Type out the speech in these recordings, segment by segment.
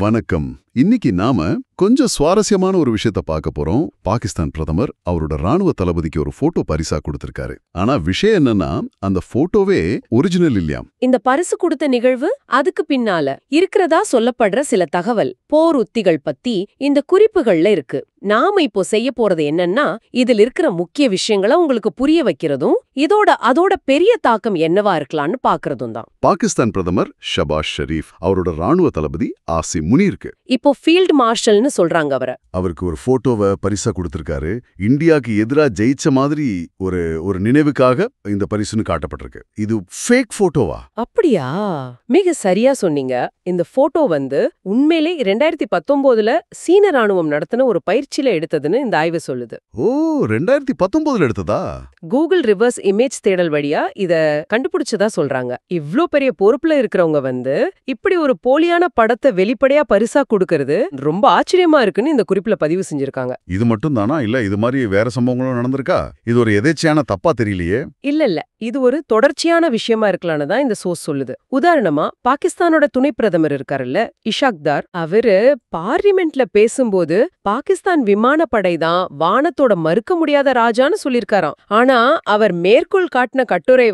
வணக்கம். இன்னைக்கு நாம கொஞ்சம் சுவாரஸ்யமான ஒரு விஷயத்த பார்க்க போறோம். பாகிஸ்தான் பிரதமர் அவரோட ராணுவ தளபதிக்கு ஒரு போட்டோ பரிசா கொடுத்திருக்காரு. ஆனா விஷயம் என்னன்னா, அந்த போட்டோவே ஒரிஜினல் இல்லையாம். இந்த பரிசு கொடுத்த நிகழ்வு, அதுக்கு பின்னால இருக்கிறதா சொல்லப்படுற சில தகவல், போர் உத்திகள் பத்தி இந்த குறிப்புகள்ல இருக்கு. நாம இப்போ செய்ய போறது என்னன்னா, இதில் இருக்கிற முக்கிய விஷயங்களை உங்களுக்கு புரிய வைக்கிறதும், அதோட பெரிய தாக்கம் என்னவா இருக்கலாம்னு பாக்குறதும் தான். பாகிஸ்தான் பிரதமர் ஷபாஸ் ஷெரீப் அவரோட ராணுவ தளபதி ஆசிம் முனீருக்கு இப்போ ஃபீல்ட் மார்ஷல்னு சொல்றாங்க அவருக்கு ஒரு போட்டோவை பரிசா கொடுத்திருக்காரு. இந்தியாக்கு எதிரா ஜெயிச்ச மாதிரி ஒரு நினைவுக்காக இந்த பரிசுன்னு காட்டப்பட்டிருக்கு. இது ஃபேக் போட்டோவா? அப்படியா? மிக சரியா சொன்னீங்க. இந்த போட்டோ உண்மையிலே 2019ல சீன ராணுவம் நடத்தின ஒரு பயிற்சியில எடுத்ததுன்னு இந்த ஆய்வு சொல்லுது. ஓ, 2019ல எடுத்ததா? கூகுள் ரிவர்ஸ் இமேஜ் தேடல் வழியா இத கண்டுபிடிச்சதா சொல்றாங்க. இவ்ளோ பெரிய பொறுப்புல இருக்கிறவங்க இப்படி ஒரு போலியான படத்தை வெளிப்படையா பரிசா கொடுக்கறது ரொம்ப ஆச்சரியமா இருக்குன்னு இந்த குறிப்புல பதிவு செஞ்சிருக்காங்க. இது மட்டும் தானா, இல்ல இது மாதிரி வேற சம்பவங்களும் நடந்திருக்கா? இது ஒரு எதேச்சையான தப்பா தெரியலையே. இல்ல, இது ஒரு தொடர்ச்சியான விஷயமா இருக்கலாம்னு தான் இந்த சோர்ஸ் சொல்லுது. உதாரணமா, பாகிஸ்தானோட துணை பிரதமர் இருக்காருல்ல, இஷாக்தார், அவரு பார்லிமெண்ட்ல பேசும்போது பாகிஸ்தான் விமானப்படை தான் வானத்தோட மறுக்க முடியாத ராஜான்னு சொல்லிருக்காராம். ஆனா அவர் மேற்கோள் காட்டின கட்டுரை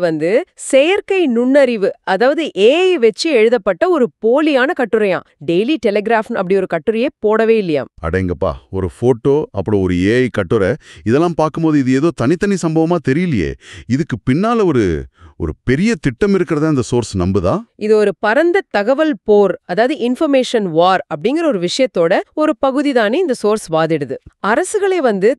செயற்கை நுண்ணறிவு, அதாவது ஏஐ வச்சு எழுதப்பட்ட ஒரு போலியான கட்டுரையாம். டெய்லி டெலிகிராஃப் அப்படி ஒரு கட்டுரையே போடவே இல்லையாம். அடேங்கப்பா, ஒரு போட்டோ அப்புறம் ஒரு ஏஐ கட்டுரை, இதெல்லாம் பார்க்கும்போது இது ஏதோ தனித்தனி சம்பவமா தெரியலையே. இதுக்கு பின்னால ஒரு பெரிய திட்டம் இருக்கிறதா இந்த சோர்ஸ் நம்புதா? இது ஒரு பரந்த தகவல் போர், அதாவது இன்ஃபர்மேஷன் வார் அப்படிங்கிற ஒரு விஷயத்தோட ஒரு பகுதி தானே இந்த சோர்ஸ் வாதிடுது. அரசுகளை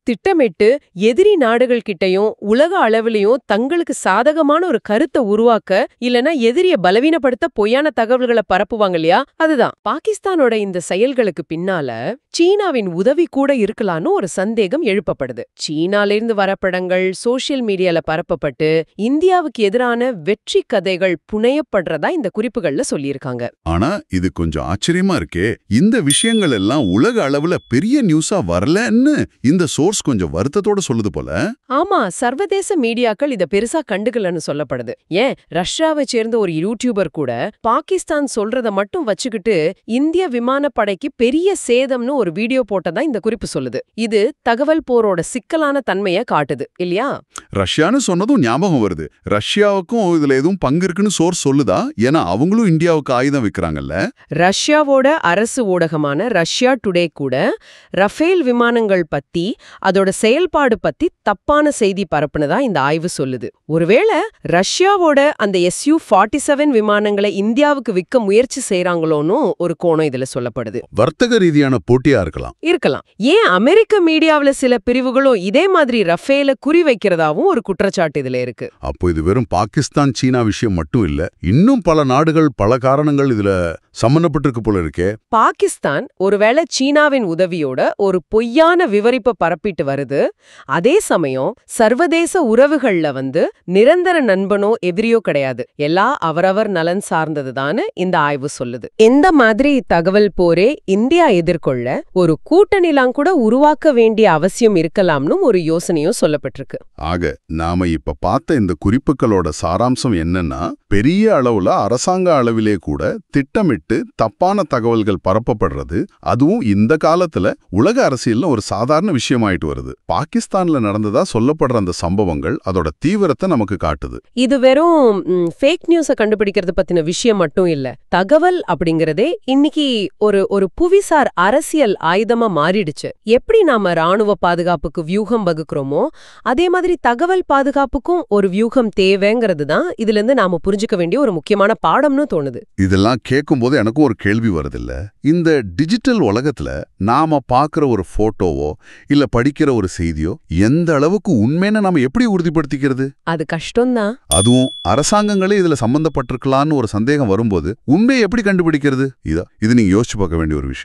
திட்டமிட்டு எதிரி நாடுகள் கிட்டையும் உலக அளவிலையும் தங்களுக்கு சாதகமான ஒரு கருத்தை உருவாக்க, இல்லனா எதிரிய பலவீனப்படுத்த பொய்யான தகவல்களை பரப்புவாங்க இல்லையா, அதுதான். பாகிஸ்தானோட இந்த செயல்களுக்கு பின்னால சீனாவின் உதவி கூட இருக்கலான்னு ஒரு சந்தேகம் எழுப்பப்படுது. சீனாலிருந்து வர படங்கள் சோசியல் மீடியால பரப்பப்பட்டு இந்தியாவுக்கு எதிரான வெற்றி கதைகள் புனையப்படுறதா இந்த குறிப்புகள்ல சொல்லியிருக்காங்க. ஆனா இது கொஞ்சம் ஆச்சரியமா இருக்கே. இந்த விஷயங்கள் எல்லாம் உலக அளவுல பெரிய நியூஸா வரலன்னு இந்த சோர்ஸ் கொஞ்சம் வருத்தத்தோட சொல்லுது போல. ஆமா, சர்வதேச மீடியாக்கள் இத பெருசா கண்டுக்கலன்னு சொல்லப்படுது. ஏன், ரஷ்யாவை சேர்ந்த ஒரு யூடியூபர் கூட பாகிஸ்தான் சொல்றத மட்டும் வச்சுக்கிட்டு இந்திய விமானப்படைக்கு பெரிய சேதம்னு ஒரு வீடியோ போட்டதா இந்த குறிப்பு சொல்லுது. இது தகவல் போரோட சிக்கலான தன்மையை காட்டுது இல்லையா? ரஷ்யான்னு சொன்னதும் ஞாபகம் வருது. ரஷ்யாவுக்கும் இதுல எதுவும் பங்கு இருக்குன்னு சோர்ஸ் சொல்லுதா? ஏன்னா அவங்களும் இந்தியாவுக்கு ஆயுதம் விக்கிறாங்கல்ல. ரஷ்யாவோட அரசு ஊடகமான ரஷ்யா டுடே கூட ரஃபேல் விமானங்கள் பத்தி, அதோட செயல்பாடு பத்தி தப்பான செய்தி பரப்புனதா இந்த ஆய்வு சொல்லுது. ஒருவேளை ரஷ்யாவோட அந்த Su-47 விமானங்களை இந்தியாவுக்கு விற்க முயற்சி செய்யறாங்களோன்னு ஒரு கோணம் இதுல சொல்லப்படுது. வர்த்தக ரீதியான போட்டியா இருக்கலாம். ஏன் அமெரிக்க மீடியாவில சில பிரிவுகளும் இதே மாதிரி ரஃபேல குறி வைக்கிறதாவும் ஒரு குற்றச்சாட்டு இதுல இருக்கு. அப்போ இது வெறும் பாகிஸ்தான் சீனா விஷயம் மட்டும் இல்ல, இன்னும் பல நாடுகள் பல காரணங்கள் இதுல சம்பந்தப்பட்டிருக்கு போல இருக்கே. பாகிஸ்தான் ஒருவேளை சீனாவின் உதவியோட ஒரு பொய்யான விவரிப்பை பரப்பிட்டு வருது. அதே சமயம் சர்வதேச உறவுகள்ல நிரந்தர நண்பனோ எதிரியோ கிடையாது. எல்லாம் அவரவர் நலன் சார்ந்ததுதான்னு இந்த ஆய்வு சொல்லுது. எந்த மாதிரி தகவல் போரே இந்தியா எதிர்கொள்ள ஒரு கூட்டணிலாம் கூட உருவாக்க வேண்டிய அவசியம் இருக்கலாம்னு ஒரு யோசனையும் சொல்லப்பட்டிருக்கு. ஆக நாம இப்ப பார்த்த இந்த குறிப்புகளோட சாராம்சம் என்னன்னா, பெரிய அளவுல அரசாங்க அளவிலே கூட திட்டமிட்டு தப்பான தகவல்கள் பரப்பப்படுறது, அதுவும் இந்த காலத்துல உலக அரசியல்ல ஒரு சாதாரண விஷயமாயிட்டு வருது. பாகிஸ்தான்ல நடந்ததா சொல்லப்படுற அந்த சம்பவங்கள் அதோட தீவிரத்தை நமக்கு காட்டுது. இது வெறும் ஃபேக் நியூஸை கண்டுபிடிக்கிறது பத்தின விஷயம் மட்டும் இல்ல. தகவல் அப்படிங்கறதே இன்னைக்கு ஒரு புவிசார் அரசியல் ஆயுதமா மாறிடுச்சு. எப்படி நாம ராணுவ பாதுகாப்புக்கு வியூகம் வகுக்கிறோமோ, அதே மாதிரி தகவல் பாதுகாப்புக்கும் ஒரு வியூகம் தேவைங்கிறது தான் இதுல இருந்து நாம புரிஞ்சுக்க வேண்டிய ஒரு முக்கியமான பாடம்னு தோணுது. இதெல்லாம் கேட்கும் போது எனக்கும் ஒரு கேள்வி வருதில்ல. இந்த டிஜிட்டல் உலகத்துல நாம பார்க்கிற ஒரு போட்டோவோ இல்ல படிக்கிற ஒரு செய்தியோ எந்த அளவுக்கு உண்மைன்னு நாம எப்படி உறுதிப்படுத்திக்கிறது? அது கஷ்டம்தான். அதுவும் அரசாங்கங்களே இதுல சம்பந்தப்பட்டிருக்கலான்னு ஒரு சந்தேகம் வரும்போது உண்மையை எப்படி கண்டுபிடிக்கிறது? இது நீங்க யோசிச்சு பார்க்க வேண்டிய ஒரு விஷயம்.